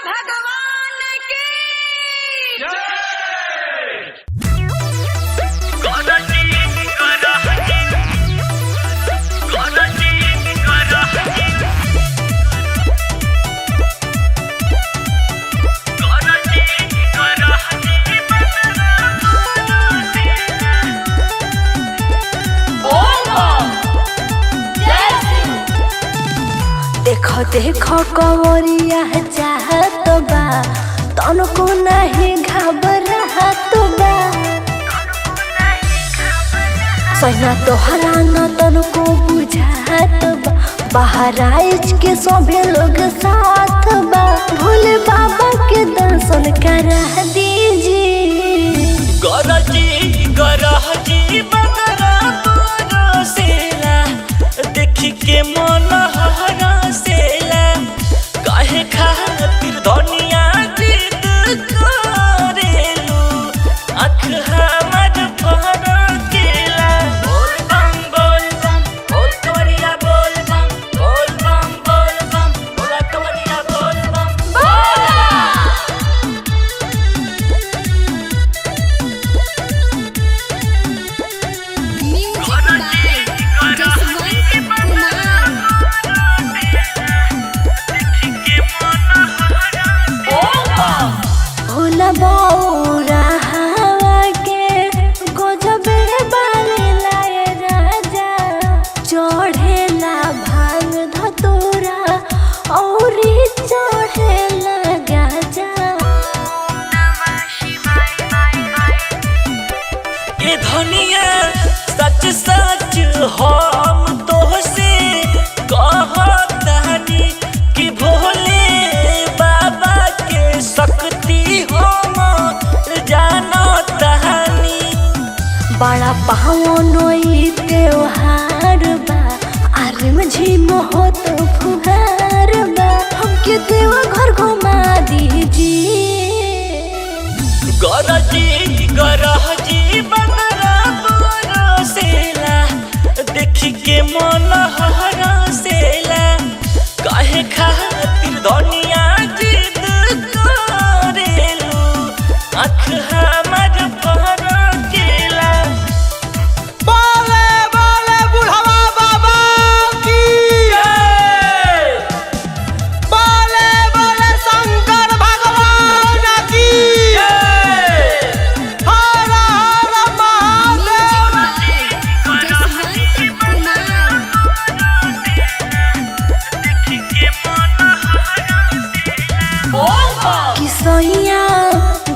भगवान की देखो देखो कंवरिया चाहत बा तनको नहीं घबराहत बा सैना तोहरा न तनको बुझात बा बहराइच के सभे लोग साथ बा भोले बाबा के दर्शन करा दीजिए गरजी बकरा बरसेला देख के मन हरसेला काहे खातिर दुनिया जिद करेलू आँख हमर फरकेला बोल बम बोल कवरिया बोल बम बोला कवरिया बोल बम बौरा हवा के गजबे बाले लाए राजा चढ़ेला भांग धतूरा और चढ़ेला गाजा ये धनिया सच सच हम तोहसे कहतानी कि भोले बाबा के शक्ति बड़ा पावन त्योहार बा आरे में झिम हो तो फुहार बा हमके देव घर घुमा दीजिए गरजी बकरा बरसेला देख के मन हरसेला काहे खातिर दुनिया जिद करेलू आँख हमर फरकेला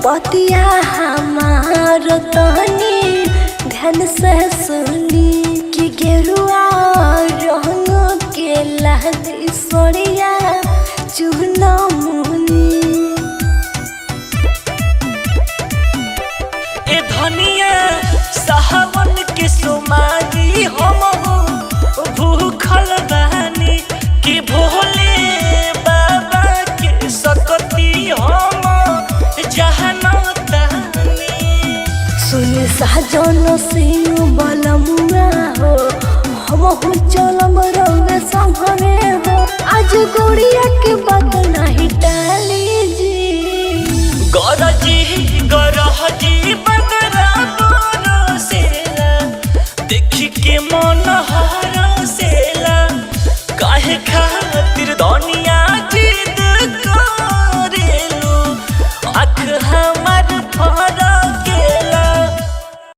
बतिया हमार तनी ध्यान से सुनी कि गेरुआ रंग के लहदी सोरिया चुना मुनी ए धनिया सावन के सोमारी हम भूखल बानी कि भोले बाबा के सकती हम सुन सहजन सिंह बलमुआ हो हम चलम रंग संघरे हो आज गोड़ी